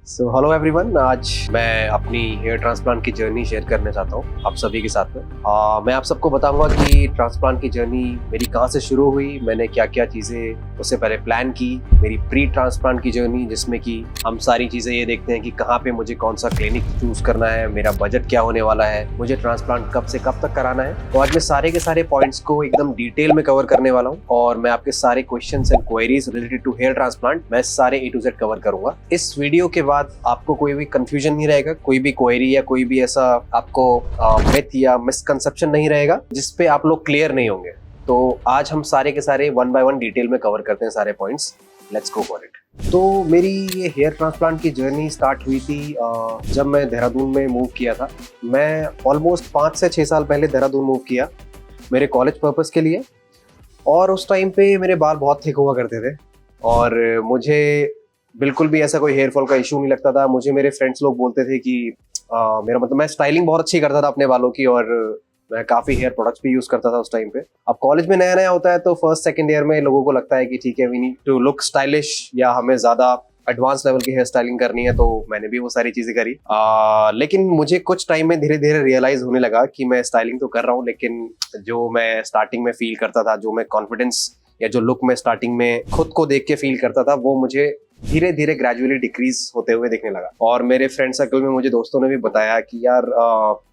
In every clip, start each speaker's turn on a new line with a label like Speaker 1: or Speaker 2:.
Speaker 1: Hello everyone. आज मैं अपनी हेयर ट्रांसप्लांट की जर्नी शेयर करने चाहता हूँ आप सभी के साथ में। मैं आप सबको बताऊंगा कि ट्रांसप्लांट की जर्नी मेरी कहाँ से शुरू हुई, मैंने क्या क्या चीज़ें उससे पहले प्लान की, मेरी प्री ट्रांसप्लांट की जर्नी जिसमें कि हम सारी चीज़ें ये देखते हैं कि कहाँ पे मुझे कौन सा क्लिनिक चूज करना है, मेरा बजट क्या होने वाला है, मुझे ट्रांसप्लांट कब से कब तक कराना है। तो आज मैं सारे के सारे पॉइंट्स को एकदम डिटेल में कवर करने वाला हूँ और मैं आपके सारे questions and queries related to hair transplant मैं सारे A to Z कवर करूंगा। इस वीडियो के बाद आपको कोई भी कंफ्यूजन नहीं रहेगा, कोई भी क्वेरी या कोई भी ऐसा आपको मिथ या मिसकंसेप्शन नहीं रहेगा जिसपे आप लोग क्लियर नहीं होंगे। तो आज हम सारे के सारे वन बाय वन डिटेल में कवर करते हैं सारे points. Let's go for it. तो मेरी ये हेयर ट्रांसप्लांट की जर्नी स्टार्ट हुई थी जब मैं देहरादून में मूव किया था। मैं ऑलमोस्ट 5 से 6 साल पहले देहरादून मूव किया मेरे कॉलेज पर्पस के लिए। और उस टाइम पे मेरे बाल बहुत थिक हुआ करते थे और मुझे बिल्कुल भी ऐसा कोई हेयर फॉल का इशू नहीं लगता था। मुझे मेरे फ्रेंड्स लोग बोलते थे कि मेरा मतलब मैं स्टाइलिंग बहुत अच्छी करता था अपने बालों की और मैं काफ़ी हेयर प्रोडक्ट्स भी यूज़ करता था उस टाइम पे। अब कॉलेज में नया नया होता है तो फर्स्ट सेकंड ईयर में लोगों को लगता है कि ठीक है, we need to look stylish या हमें ज़्यादा एडवांस लेवल की हेयर स्टाइलिंग करनी है, तो मैंने भी वो सारी चीज़ें करी। लेकिन मुझे कुछ टाइम में धीरे धीरे रियलाइज़ होने लगा कि मैं स्टाइलिंग तो कर रहा हूँ, लेकिन जो मैं स्टार्टिंग में फील करता था, जो मैं कॉन्फिडेंस या जो लुक मैं स्टार्टिंग में खुद को देख के फील करता था, वो मुझे धीरे धीरे ग्रेजुअली डिक्रीज होते हुए दिखने लगा। और मेरे फ्रेंड सर्कल में मुझे दोस्तों ने भी बताया कि यार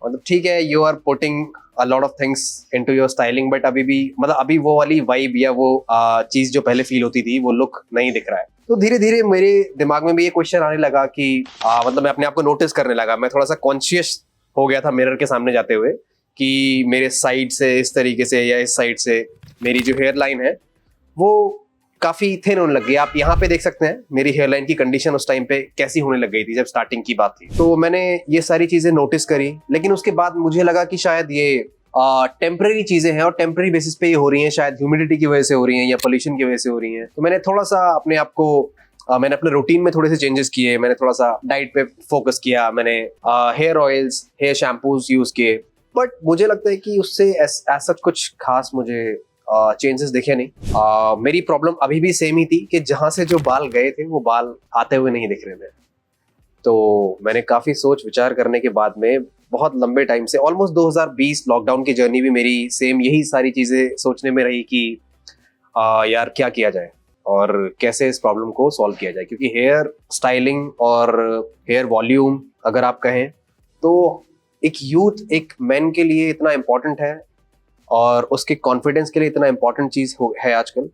Speaker 1: मतलब ठीक है, you are putting a lot of things into your styling, but अभी भी मतलब अभी वो वाली वाइब या वो चीज जो पहले फील होती थी वो लुक नहीं दिख रहा है। तो धीरे धीरे मेरे दिमाग में भी ये क्वेश्चन आने लगा कि मतलब मैं अपने आप को नोटिस करने लगा। मैं थोड़ा सा कॉन्शियस हो गया था मिरर के सामने जाते हुए कि मेरे साइड से इस तरीके से या इस साइड से मेरी जो हेयर लाइन है वो काफी थिन होने लग गई। आप यहाँ पे देख सकते हैं मेरी हेयरलाइन की कंडीशन उस टाइम पे कैसी होने लग गई थी जब स्टार्टिंग की बात थी। तो मैंने ये सारी चीजें नोटिस करी, लेकिन उसके बाद मुझे लगा कि शायद ये टेम्पररी चीजें हैं और टेम्पररी बेसिस पे ये हो रही हैं, शायद ह्यूमिडिटी की वजह से हो रही हैं या पोल्यूशन की वजह से हो रही हैं। तो मैंने थोड़ा सा अपने आप को मैंने अपने रूटीन में थोड़े से चेंजेस किए, मैंने थोड़ा सा डाइट पे फोकस किया, मैंने hair oils hair shampoos use किए। बट मुझे लगता है कि उससे ऐसा कुछ खास मुझे चेंजेस दिखे नहीं। मेरी प्रॉब्लम अभी भी सेम ही थी कि जहां से जो बाल गए थे वो बाल आते हुए नहीं दिख रहे थे। तो मैंने काफी सोच विचार करने के बाद में बहुत लंबे टाइम से ऑलमोस्ट 2020 लॉकडाउन की जर्नी भी मेरी सेम यही सारी चीजें सोचने में रही कि यार क्या किया जाए और कैसे इस प्रॉब्लम को सॉल्व किया जाए, क्योंकि हेयर स्टाइलिंग और हेयर वॉल्यूम अगर आप कहें तो एक यूथ एक मैन के लिए इतना इम्पोर्टेंट है और उसके कॉन्फिडेंस के लिए इतना इंपॉर्टेंट चीज है आजकल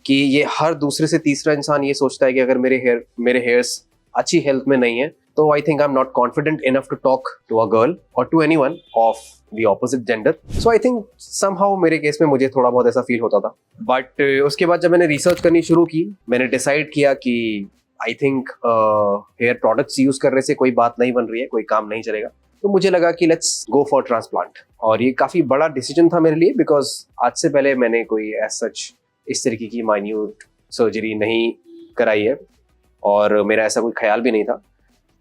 Speaker 1: कि ये हर दूसरे से तीसरा इंसान ये सोचता है कि अगर मेरे हेयर्स अच्छी हेल्थ में नहीं है तो I think I am not confident enough to talk to a girl और to anyone of the opposite gender. So I think somehow मेरे केस में मुझे थोड़ा बहुत ऐसा फील होता था। बट उसके बाद जब मैंने रिसर्च करनी शुरू की, मैंने डिसाइड किया कि I think hair products use करने से कोई बात नहीं बन रही है, कोई काम नहीं चलेगा। तो मुझे लगा कि लेट्स गो फॉर ट्रांसप्लांट। और ये काफी बड़ा डिसीजन था मेरे लिए, बिकॉज आज से पहले मैंने कोई एज सच इस तरीके की माइन्यूट सर्जरी नहीं कराई है और मेरा ऐसा कोई ख्याल भी नहीं था।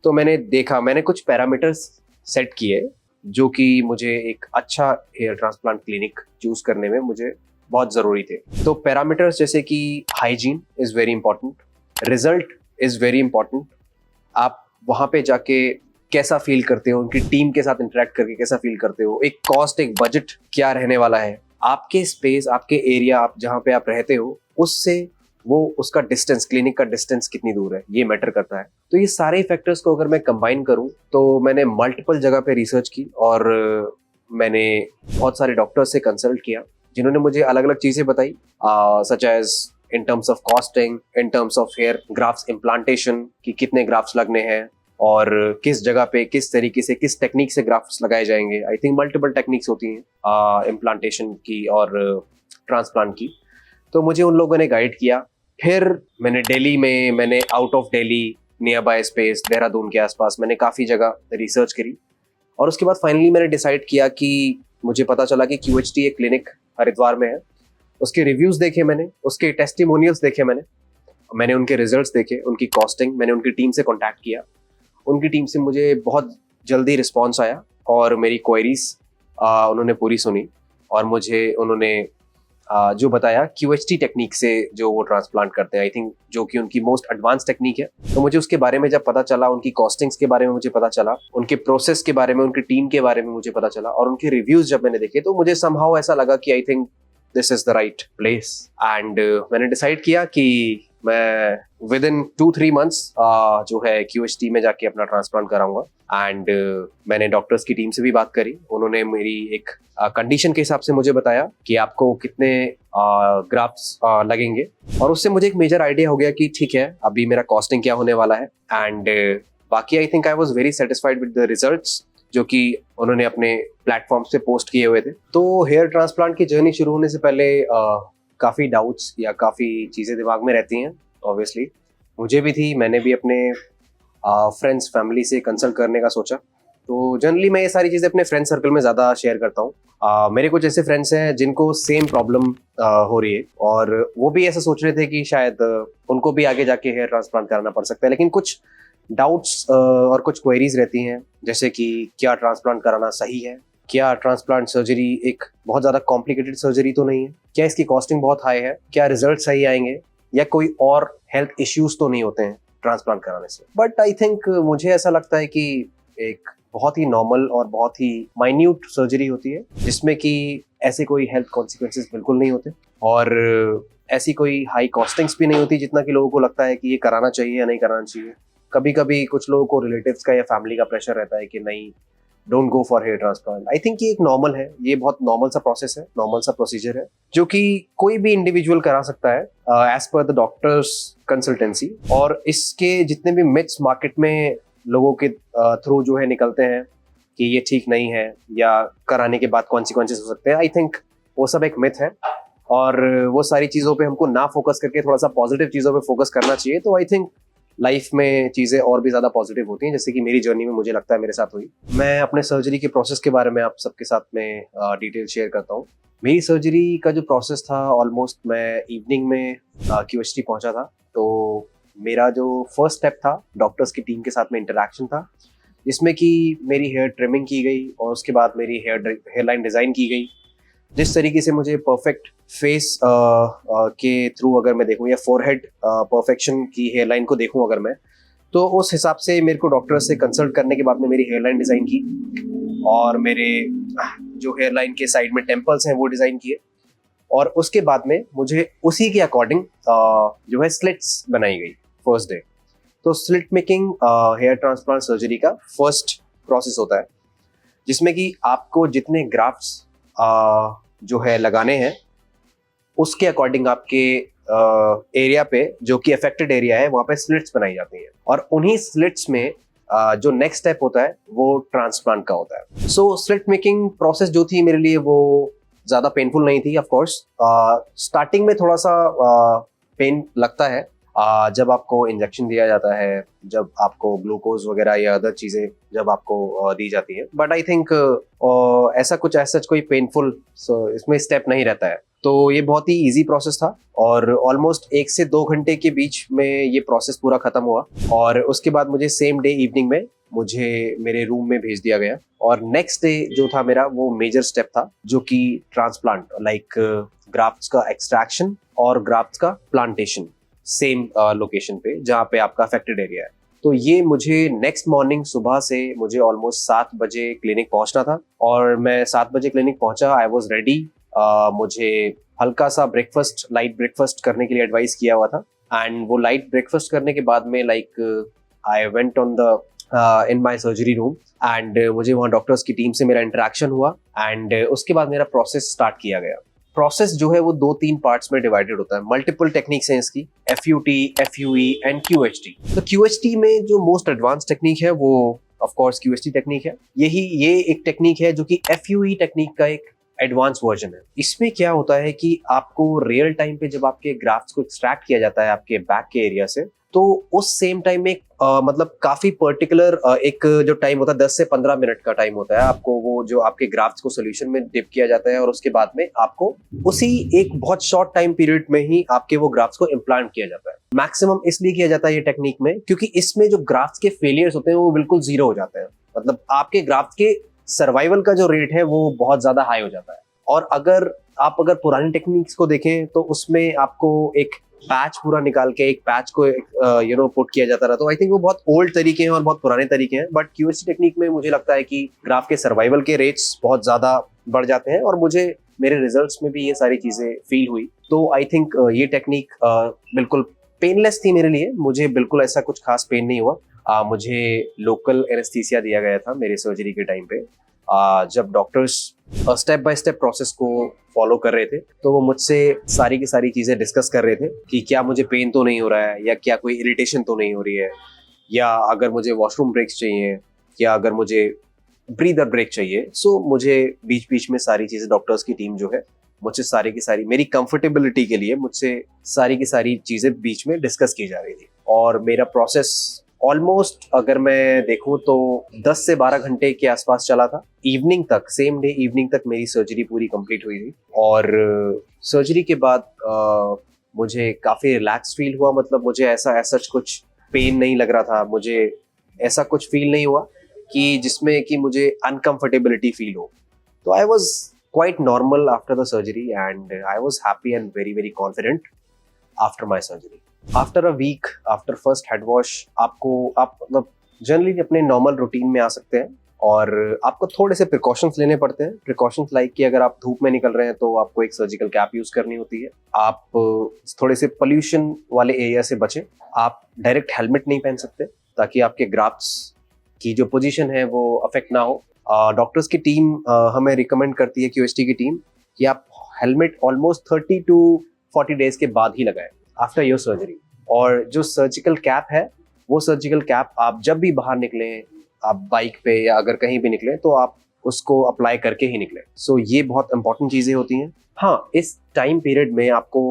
Speaker 1: तो मैंने देखा, मैंने कुछ पैरामीटर्स सेट किए जो कि मुझे एक अच्छा हेयर ट्रांसप्लांट क्लिनिक चूज करने में मुझे बहुत ज़रूरी थे। तो पैरामीटर्स जैसे कि hygiene is very important, result is very important. आप वहाँ पे जाके कैसा फील करते हो, उनकी टीम के साथ इंटरेक्ट करके कैसा फील करते हो, एक कॉस्ट एक बजट क्या रहने वाला है, आपके स्पेस आपके एरिया आप जहाँ पे आप रहते हो उससे वो उसका डिस्टेंस, क्लिनिक का डिस्टेंस कितनी दूर है, ये मैटर करता है। तो ये सारे फैक्टर्स को अगर मैं कंबाइन करूँ तो मैंने मल्टीपल जगह पे रिसर्च की और मैंने बहुत सारे डॉक्टर्स से कंसल्ट किया जिन्होंने मुझे अलग अलग चीज़ें बताई, such as in terms of costing, in terms of hair grafts implantation कि कितने ग्राफ्स लगने हैं और किस जगह पे किस तरीके से किस टेक्निक से ग्राफ्ट्स लगाए जाएंगे। आई थिंक मल्टीपल टेक्निक्स होती हैं इम्प्लांटेशन की और ट्रांसप्लांट की। तो मुझे उन लोगों ने गाइड किया। फिर मैंने दिल्ली में, मैंने out of Delhi, near by space Dehradun के आसपास मैंने काफ़ी जगह रिसर्च करी और उसके बाद फाइनली मैंने डिसाइड किया कि मुझे पता चला कि QHT एक क्लिनिक हरिद्वार में है। उसके रिव्यूज़ देखे मैंने, उसके टेस्टिमोनियल्स देखे मैंने उनके रिजल्ट्स देखे, उनकी कॉस्टिंग, मैंने उनकी टीम से कॉन्टैक्ट किया। उनकी टीम से मुझे बहुत जल्दी रिस्पॉन्स आया और मेरी क्वेरीज उन्होंने पूरी सुनी और मुझे उन्होंने जो बताया QHT टेक्निक से जो वो ट्रांसप्लांट करते हैं, आई थिंक जो कि उनकी मोस्ट एडवांस टेक्निक है। तो मुझे उसके बारे में जब पता चला, उनकी कॉस्टिंग्स के बारे में मुझे पता चला, उनके प्रोसेस के बारे में, उनकी टीम के बारे में मुझे पता चला, और उनके रिव्यूज जब मैंने देखे तो मुझे समहाउ ऐसा लगा कि I think this is the right place. And मैंने डिसाइड किया कि मैं विद इन 2-3 मंथ्स जो है QHT में जाके अपना ट्रांसप्लांट कराऊंगा। एंड मैंने डॉक्टर्स की टीम से भी बात करी। उन्होंने मेरी एक कंडीशन के हिसाब से मुझे बताया कि आपको कितने ग्राफ्ट्स लगेंगे, और उससे मुझे एक मेजर आइडिया हो गया कि ठीक है अभी मेरा कॉस्टिंग क्या होने वाला है। एंड बाकी आई think I was very satisfied with the results जो कि उन्होंने अपने प्लेटफॉर्म से पोस्ट किए हुए थे। तो हेयर ट्रांसप्लांट की जर्नी शुरू होने से पहले काफ़ी डाउट्स या काफ़ी चीज़ें दिमाग में रहती हैं। ऑब्वियसली मुझे भी थी, मैंने भी अपने फ्रेंड्स फैमिली से कंसल्ट करने का सोचा। तो जनरली मैं ये सारी चीज़ें अपने फ्रेंड सर्कल में ज़्यादा शेयर करता हूँ। मेरे कुछ ऐसे फ्रेंड्स हैं जिनको सेम प्रॉब्लम हो रही है, और वो भी ऐसा सोच रहे थे कि शायद उनको भी आगे जाके हेयर ट्रांसप्लांट कराना पड़ सकता है। लेकिन कुछ डाउट्स और कुछ क्वेरीज रहती हैं, जैसे कि क्या ट्रांसप्लांट कराना सही है, क्या ट्रांसप्लांट सर्जरी एक बहुत ज़्यादा कॉम्प्लिकेटेड सर्जरी तो नहीं है, क्या इसकी कॉस्टिंग बहुत हाई है, क्या रिजल्ट सही आएंगे, या कोई और हेल्थ इश्यूज तो नहीं होते हैं ट्रांसप्लांट कराने से। बट आई थिंक मुझे ऐसा लगता है कि एक बहुत ही नॉर्मल और बहुत ही माइन्यूट सर्जरी होती है, जिसमें कि ऐसे कोई हेल्थ कॉन्सिक्वेंसेस बिल्कुल नहीं होते, और ऐसी कोई हाई कॉस्टिंग्स भी नहीं होती जितना कि लोगों को लगता है कि ये कराना चाहिए या नहीं कराना चाहिए। कभी कभी कुछ लोगों को रिलेटिव्स का या फैमिली का प्रेशर रहता है कि नहीं, don't go for hair transplant. I think ये एक नॉर्मल है, ये बहुत नॉर्मल सा प्रोसेस है, नॉर्मल सा प्रोसीजर है, जो कि कोई भी इंडिविजुअल करा सकता है as per the doctors consultancy. और इसके जितने भी मिथ्स मार्केट में लोगों के थ्रू जो है निकलते हैं कि ये ठीक नहीं है या कराने के बाद कॉन्सिक्वेंसेस हो सकते हैं, आई थिंक वो सब एक मिथ है, और वो सारी चीज़ों पे हमको ना फोकस करके थोड़ा सा पॉजिटिव चीज़ों पे फोकस करना चाहिए। तो आई थिंक लाइफ में चीज़ें और भी ज़्यादा पॉजिटिव होती हैं, जैसे कि मेरी जर्नी में मुझे लगता है मेरे साथ हुई। मैं अपने सर्जरी के प्रोसेस के बारे में आप सबके साथ में डिटेल शेयर करता हूँ। मेरी सर्जरी का जो प्रोसेस था, ऑलमोस्ट मैं इवनिंग में QHT पहुंचा था। तो मेरा जो फर्स्ट स्टेप था, डॉक्टर्स की टीम के साथ में इंटरेक्शन था, जिसमें कि मेरी हेयर ट्रिमिंग की गई, और उसके बाद मेरी हेयर लाइन डिज़ाइन की गई। जिस तरीके से मुझे परफेक्ट फेस के थ्रू अगर मैं देखूं, या फोरहेड परफेक्शन की हेयर लाइन को देखूं अगर मैं, तो उस हिसाब से मेरे को डॉक्टर से कंसल्ट करने के बाद में मेरी हेयर लाइन डिज़ाइन की, और मेरे जो हेयर लाइन के साइड में टेम्पल्स हैं वो डिज़ाइन किए, और उसके बाद में मुझे उसी के अकॉर्डिंग जो है स्लिट्स बनाई गई फर्स्ट डे। तो slit making hair transplant surgery का फर्स्ट प्रोसेस होता है, जिसमें कि आपको जितने ग्राफ्ट्स जो है लगाने हैं, उसके अकॉर्डिंग आपके एरिया पे, जो कि अफेक्टेड एरिया है, वहाँ पे स्लिट्स बनाई जाती हैं, और उन्हीं स्लिट्स में जो नेक्स्ट स्टेप होता है वो ट्रांसप्लांट का होता है। सो स्लिट मेकिंग प्रोसेस जो थी मेरे लिए वो ज़्यादा पेनफुल नहीं थी। ऑफ कोर्स स्टार्टिंग में थोड़ा सा पेन लगता है जब आपको इंजेक्शन दिया जाता है, जब आपको ग्लूकोज वगैरह या अदर चीज़ें जब आपको दी जाती है। बट आई थिंक ऐसा कुछ ऐसा कोई पेनफुल इसमें स्टेप नहीं रहता है। तो ये बहुत ही इजी प्रोसेस था, और ऑलमोस्ट 1 से 2 घंटे के बीच में ये प्रोसेस पूरा खत्म हुआ, और उसके बाद मुझे सेम डे इवनिंग में मुझे मेरे रूम में भेज दिया गया। और नेक्स्ट डे जो था मेरा, वो मेजर स्टेप था, जो कि ट्रांसप्लांट, लाइक ग्राफ्ट्स का एक्सट्रैक्शन और ग्राफ्ट्स का प्लांटेशन, सेम लोकेशन पे जहाँ पे आपका अफेक्टेड एरिया है। तो ये मुझे नेक्स्ट मॉर्निंग सुबह से मुझे ऑलमोस्ट 7 बजे क्लिनिक पहुंचना था, और मैं 7 बजे क्लिनिक पहुंचा। I was ready. मुझे हल्का सा ब्रेकफास्ट, लाइट ब्रेकफास्ट करने के लिए एडवाइस किया हुआ था, एंड वो लाइट ब्रेकफास्ट करने के बाद में like I went on the in my surgery room, and मुझे वहाँ डॉक्टर्स की टीम से मेरा इंटरेक्शन हुआ, एंड उसके बाद मेरा प्रोसेस स्टार्ट किया गया। प्रोसेस जो है वो 2-3 पार्ट्स में डिवाइडेड होता है। मल्टीपल टेक्निक्स हैं इसकी, FUT, FUE एंड QHT। तो QHT में जो मोस्ट एडवांस टेक्निक है वो ऑफ कोर्स QHT टेक्निक है। ये एक टेक्निक है जो कि FUE टेक्निक का एक एडवांस वर्जन है। इसमें क्या होता है कि आपको रियल टाइम पे जब आपके ग्राफ्ट्स को एक्सट्रैक्ट किया जाता है आपके बैक के एरिया से, तो उस सेम टाइम में मतलब काफी पर्टिकुलर एक जो टाइम होता है 10 से 15 मिनट का टाइम होता है। आपको वो जो आपके ग्राफ्ट्स को सोल्यूशन में डिप किया जाता है, और उसके बाद में आपको उसी एक बहुत शॉर्ट टाइम पीरियड में ही आपके वो ग्राफ्ट्स को इम्प्लांट किया जाता है। मैक्सिमम इसलिए किया जाता है ये टेक्निक में, क्योंकि इसमें जो ग्राफ्ट्स के फेलियर्स होते हैं वो बिल्कुल जीरो हो जाते हैं। मतलब आपके ग्राफ्ट के सर्वाइवल का जो रेट है वो बहुत ज्यादा हाई हो जाता है। और अगर आप अगर पुरानी टेक्निक्स को देखें तो उसमें आपको एक पैच पूरा निकाल के एक पैच को पुट किया जाता रहा, तो आई थिंक वो बहुत ओल्ड तरीके हैं और बहुत पुराने तरीके हैं। बट क्यूएसटी टेक्निक में मुझे लगता है कि ग्राफ के सर्वाइवल के रेट्स बहुत ज्यादा बढ़ जाते हैं और मुझे मेरे रिजल्ट्स में भी ये सारी चीजें फील हुई। तो आई थिंक ये टेक्निक बिल्कुल पेनलेस थी मेरे लिए, मुझे बिल्कुल ऐसा कुछ खास पेन नहीं हुआ। मुझे लोकल एनेस्थीसिया दिया गया था मेरे सर्जरी के टाइम पे। जब doctors step by step process को फॉलो कर रहे थे तो वो मुझसे सारी की सारी चीज़ें डिस्कस कर रहे थे कि क्या मुझे पेन तो नहीं हो रहा है, या क्या कोई इरिटेशन तो नहीं हो रही है, या अगर मुझे वॉशरूम ब्रेक्स चाहिए, या अगर मुझे ब्रीदर ब्रेक चाहिए। सो मुझे बीच बीच में सारी चीज़ें डॉक्टर्स की टीम जो है मुझसे सारी की सारी मेरी कंफर्टेबिलिटी के लिए मुझसे सारी की सारी चीज़ें बीच में डिस्कस की जा रही थी। और मेरा प्रोसेस ऑलमोस्ट अगर मैं देखूं तो 10 से 12 घंटे के आसपास चला था। इवनिंग तक, सेम डे इवनिंग तक मेरी सर्जरी पूरी कंप्लीट हुई थी। और सर्जरी के बाद मुझे काफ़ी रिलैक्स फील हुआ, मतलब मुझे ऐसा कुछ पेन नहीं लग रहा था, मुझे ऐसा कुछ फील नहीं हुआ कि जिसमें कि मुझे अनकंफर्टेबिलिटी फील हो। तो I was quite normal after the surgery and I was happy and very very confident after my surgery. After a week after first head wash आप मतलब जनरली अपने नॉर्मल रूटीन में आ सकते हैं और आपको थोड़े से प्रिकॉशंस लेने पड़ते हैं। प्रिकॉशंस लाइक कि अगर आप धूप में निकल रहे हैं तो आपको एक सर्जिकल कैप यूज करनी होती है। आप थोड़े से पोल्यूशन वाले एरिया से बचें। आप डायरेक्ट हेलमेट नहीं पहन सकते ताकि आपके ग्राफ्ट्स की जो पोजीशन है वो अफेक्ट ना हो। डॉक्टर्स की टीम हमें रिकमेंड करती है, क्यूएसटी की टीम, कि आप हेलमेट ऑलमोस्ट 30 to 40 डेज के बाद ही लगाएं आफ्टर योर सर्जरी। और जो सर्जिकल कैप है वो सर्जिकल कैप आप जब भी बाहर निकलें, आप बाइक पे या अगर कहीं भी निकलें तो आप उसको अप्लाई करके ही निकलें। सो ये बहुत इंपॉर्टेंट चीज़ें होती हैं। हाँ, इस टाइम पीरियड में आपको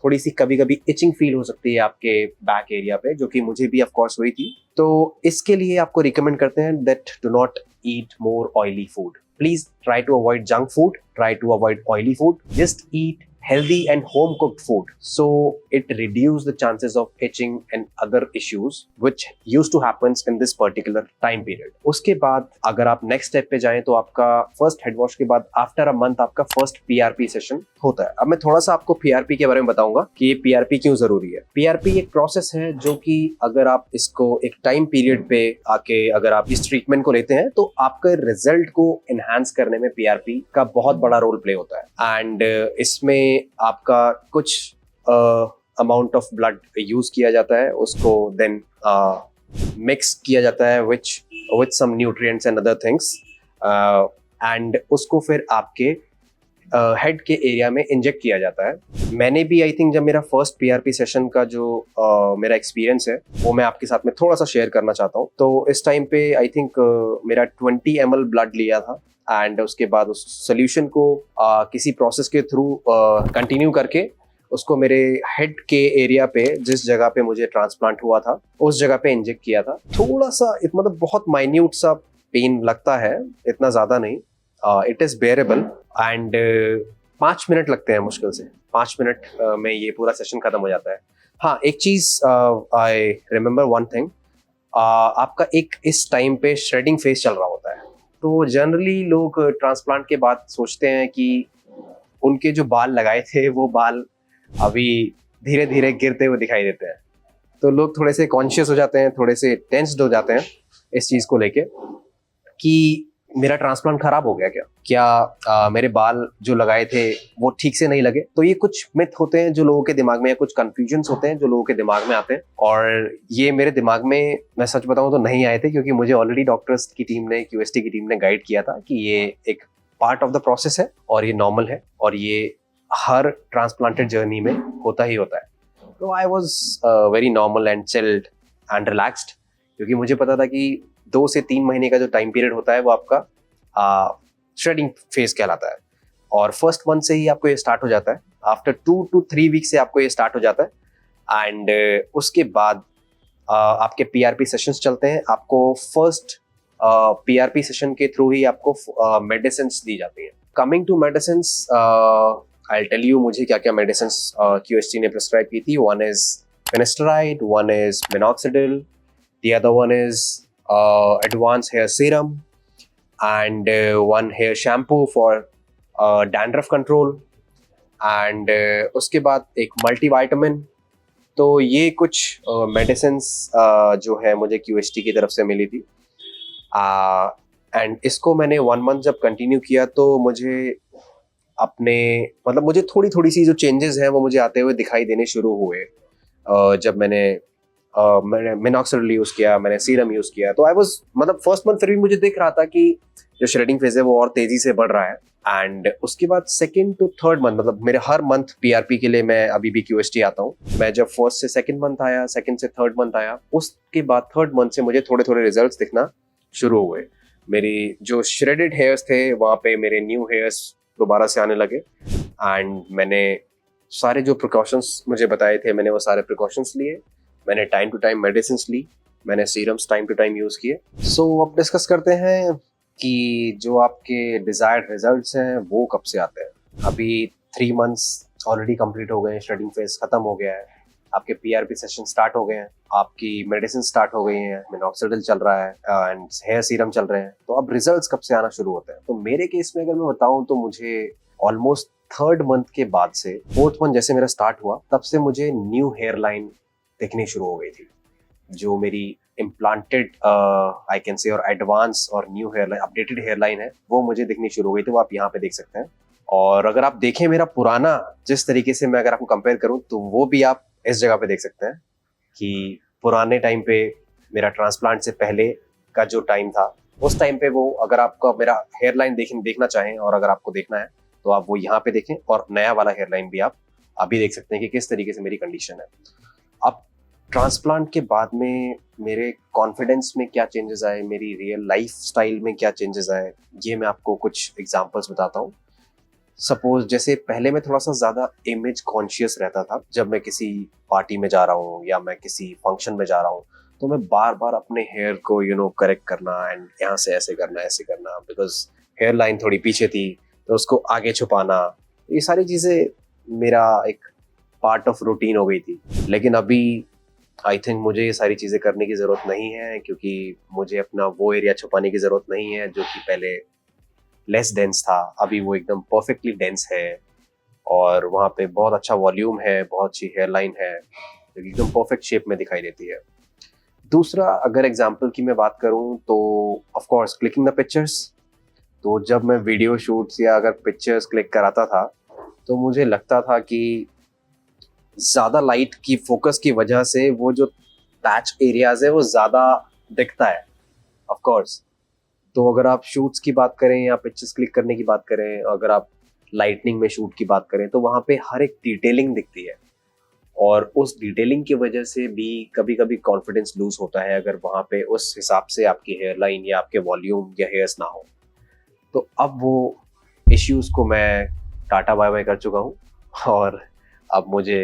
Speaker 1: थोड़ी सी कभी कभी इचिंग फील हो सकती है आपके बैक एरिया पे, जो कि मुझे भी ऑफ कोर्स हुई थी। तो इसके लिए आपको रिकमेंड करते हैं that do not eat more oily food. Please try to avoid junk food, try to avoid oily food, just eat healthy and home cooked food, so it reduce the chances of itching and other issues which used to happens in this particular time period. उसके बाद अगर आप next step पे जाएं तो आपका first head wash के बाद आफ्टर अ मंथ आपका फर्स्ट पीआरपी सेशन होता है। अब मैं थोड़ा सा आपको पीआरपी के बारे में बताऊंगा कि ये पीआरपी क्यों जरूरी है। पीआरपी एक प्रोसेस है जो कि अगर आप इसको एक टाइम पीरियड पे आके अगर आप इस ट्रीटमेंट को लेते हैं तो आपके रिजल्ट को एनहांस करने में पीआरपी का बहुत बड़ा रोल प्ले होता है। एंड इसमें आपका कुछ अमाउंट ऑफ ब्लड यूज किया जाता है, उसको देन मिक्स किया जाता है with some nutrients and other things, and उसको फिर आपके हेड के एरिया में इंजेक्ट किया जाता है। मैंने भी आई थिंक जब मेरा फर्स्ट पीआरपी सेशन का जो मेरा एक्सपीरियंस है वो मैं आपके साथ में थोड़ा सा शेयर करना चाहता हूँ। तो इस टाइम पे आई थिंक मेरा 20 ml ब्लड लिया था एंड उसके बाद उस सोल्यूशन को किसी प्रोसेस के थ्रू कंटिन्यू करके उसको मेरे हेड के एरिया पे, जिस जगह पे मुझे ट्रांसप्लांट हुआ था उस जगह पे इंजेक्ट किया था। थोड़ा सा मतलब बहुत माइन्यूट सा पेन लगता है, इतना ज्यादा नहीं, इट इज बेयरेबल एंड 5 मिनट लगते हैं मुश्किल से। 5 मिनट में ये पूरा सेशन खत्म हो जाता है। हाँ, एक चीज आई रिमेम्बर वन थिंग, आपका एक इस टाइम पे श्रेडिंग फेज चल रहा होता है। तो जनरली लोग ट्रांसप्लांट के बाद सोचते हैं कि उनके जो बाल लगाए थे वो बाल अभी धीरे धीरे गिरते हुए दिखाई देते हैं। तो लोग थोड़े से कॉन्शियस हो जाते हैं, थोड़े से टेंस्ड हो जाते हैं इस चीज़ को लेके कि मेरा ट्रांसप्लांट खराब हो गया क्या मेरे बाल जो लगाए थे वो ठीक से नहीं लगे। तो ये कुछ मिथ होते हैं जो लोगों के दिमाग में, या कुछ कन्फ्यूजन्स होते हैं जो लोगों के दिमाग में आते हैं। और ये मेरे दिमाग में, मैं सच बताऊं तो नहीं आए थे, क्योंकि मुझे ऑलरेडी डॉक्टर्स की टीम ने, क्यूएसटी की टीम ने गाइड किया था कि ये एक पार्ट ऑफ द प्रोसेस है और ये नॉर्मल है और ये हर ट्रांसप्लांटेड जर्नी में होता ही होता है। तो I was very normal and chilled and relaxed, क्योंकि मुझे पता था कि 2 से 3 महीने का जो टाइम पीरियड होता है वो आपका श्रेडिंग फेज कहलाता है। और फर्स्ट मंथ से ही आपको ये स्टार्ट हो जाता है, आफ्टर 2 to 3 वीक से आपको ये स्टार्ट हो जाता है। एंड उसके बाद आपके पीआरपी सेशंस चलते हैं। आपको फर्स्ट पीआरपी सेशन के थ्रू ही आपको मेडिसिन दी जाती हैं। Coming to medicine, I tell you मुझे क्या क्या मेडिसिन क्यूएसटी ने प्रिस्क्राइब की थी। One is finasteride, one is minoxidil, the other one is advanced hair serum, and one hair shampoo for dandruff control, and उसके बाद एक मल्टीविटामिन। तो ये कुछ मेडिसिन्स जो है मुझे QHT की तरफ से मिली थी। एंड इसको मैंने 1 मंथ जब कंटिन्यू किया तो मुझे अपने मतलब मुझे थोड़ी थोड़ी सी जो चेंजेस हैं वो मुझे आते हुए दिखाई देने शुरू हुए। जब मैंने मिनॉक्सिडिल यूज़ किया, मैंने सीरम यूज़ किया, तो आई वाज मतलब फर्स्ट मंथ फिर भी मुझे दिख रहा था कि जो श्रेडिंग फेज है वो और तेज़ी से बढ़ रहा है। एंड उसके बाद 2nd to 3rd मंथ, मतलब मेरे हर मंथ PRP के लिए मैं अभी भी QHT आता हूँ। मैं जब 1st से 2nd मंथ आया, 2nd से 3rd मंथ आया, उसके बाद 3rd मंथ से मुझे थोड़े थोड़े रिजल्ट्स दिखना शुरू हुए। मेरी जो श्रेडेड हेयर्स थे वहाँ पे मेरे न्यू हेयर्स दोबारा से आने लगे। एंड मैंने सारे जो प्रिकॉशंस मुझे बताए थे, मैंने वो सारे प्रिकॉशंस लिए। मैंने टाइम टू टाइम मेडिसिन ली, मैंने serums time to time use किए। सो अब डिस्कस करते हैं कि जो आपके डिज़ायर्ड रिजल्ट्स हैं वो कब से आते हैं। अभी 3 मंथ्स ऑलरेडी कंप्लीट हो गए हैं, श्रेडिंग फेज ख़त्म हो गया है, आपके PRP सेशन स्टार्ट हो गए हैं, आपकी मेडिसिन स्टार्ट हो गई हैं, मिनॉक्सिडिल चल रहा है एंड हेयर सीरम चल रहे हैं। तो अब रिजल्ट्स कब से आना शुरू होते हैं? तो मेरे केस में अगर मैं बताऊं तो मुझे ऑलमोस्ट 3rd मंथ के बाद से 4th मंथ जैसे मेरा स्टार्ट हुआ, तब से मुझे न्यू हेयर लाइन दिखनी शुरू हो गई थी। जो मेरी इम्प्लांटेड आई कैन से और एडवांस और new hairline, updated hairline है, वो मुझे दिखनी शुरू हो गई थी। वो आप यहाँ पे देख सकते हैं। और अगर आप देखें मेरा पुराना, जिस तरीके से मैं अगर आपको कंपेयर करूं, तो वो भी आप इस जगह पे देख सकते हैं कि पुराने टाइम पे मेरा ट्रांसप्लांट से पहले का जो टाइम था, उस टाइम पे वो, अगर आपको मेरा हेयर लाइन देखना चाहें और अगर आपको देखना है तो आप वो यहाँ पे देखें, और नया वाला हेयर लाइन भी आप अभी देख सकते हैं कि किस तरीके से मेरी कंडीशन है। अब ट्रांसप्लांट के बाद में मेरे कॉन्फिडेंस में क्या चेंजेस आए, मेरी रियल लाइफ स्टाइल में क्या चेंजेस आए, ये मैं आपको कुछ एग्जांपल्स बताता हूँ। सपोज जैसे पहले मैं थोड़ा सा ज़्यादा इमेज कॉन्शियस रहता था। जब मैं किसी पार्टी में जा रहा हूँ या मैं किसी फंक्शन में जा रहा हूँ, तो मैं बार बार अपने हेयर को करेक्ट करना एंड यहाँ से ऐसे करना, बिकॉज हेयर लाइन थोड़ी पीछे थी तो उसको आगे छुपाना, ये सारी चीज़ें मेरा एक पार्ट ऑफ रूटीन हो गई थी। लेकिन अभी आई थिंक मुझे ये सारी चीज़ें करने की ज़रूरत नहीं है, क्योंकि मुझे अपना वो एरिया छुपाने की ज़रूरत नहीं है जो कि पहले लेस डेंस था। अभी वो एकदम परफेक्टली डेंस है और वहाँ पे बहुत अच्छा वॉल्यूम है, बहुत अच्छी हेयर लाइन है, एकदम परफेक्ट शेप में दिखाई देती है। दूसरा, अगर एग्जांपल की मैं बात करूँ तो of course clicking the pictures. तो जब मैं वीडियो शूट्स या अगर पिक्चर्स क्लिक कराता था तो मुझे लगता था कि ज़्यादा लाइट की फोकस की वजह से वो जो पैच एरियाज है वो ज़्यादा दिखता है ऑफ कोर्स। तो अगर आप शूट्स की बात करें या पिक्चर्स क्लिक करने की बात करें, अगर आप लाइटनिंग में शूट की बात करें, तो वहाँ पे हर एक डिटेलिंग दिखती है और उस डिटेलिंग की वजह से भी कभी कभी कॉन्फिडेंस लूज होता है अगर वहाँ पे उस हिसाब से आपकी हेयर लाइन या आपके वॉल्यूम या हेयर्स ना हो। तो अब वो इश्यूज़ को मैं टाटा बाय बाय कर चुका हूँ और अब मुझे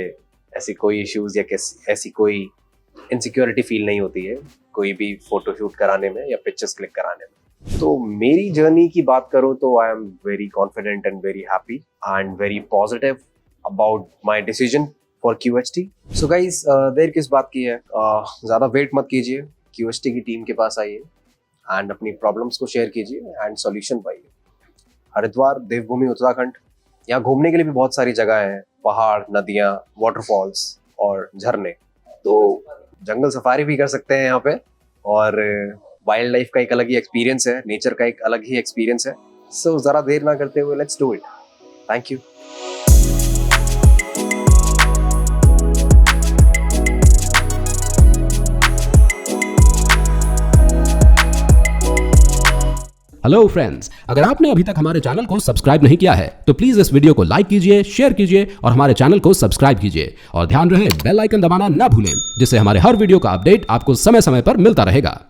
Speaker 1: ऐसी कोई इश्यूज़ या ऐसी कोई इनसिक्योरिटी फील नहीं होती है कोई भी फ़ोटो शूट कराने में या पिक्चर्स क्लिक कराने में। तो मेरी जर्नी की बात करूँ तो I am very confident and very happy and very positive about my decision for QHT। So guys, देर किस बात की है, ज़्यादा वेट मत कीजिए, QHT की टीम के पास आइए एंड अपनी प्रॉब्लम्स को शेयर कीजिए एंड सॉल्यूशन पाइए। हरिद्वार, देवभूमि, उत्तराखंड, यहाँ घूमने के लिए भी बहुत सारी जगह है, पहाड़, नदियाँ, वाटरफॉल्स और झरने। तो जंगल सफारी भी कर सकते हैं यहाँ पे और वाइल्ड लाइफ का एक अलग ही एक्सपीरियंस है, नेचर का एक अलग ही एक्सपीरियंस है। सो ज़रा देर ना करते हुए let's do it. Thank you.
Speaker 2: Hello friends, अगर आपने अभी तक हमारे चैनल को सब्सक्राइब नहीं किया है तो प्लीज इस वीडियो को लाइक कीजिए, शेयर कीजिए और हमारे चैनल को सब्सक्राइब कीजिए और ध्यान रहे बेल आइकन दबाना ना भूलें, जिससे हमारे हर वीडियो का अपडेट आपको समय समय पर मिलता रहेगा।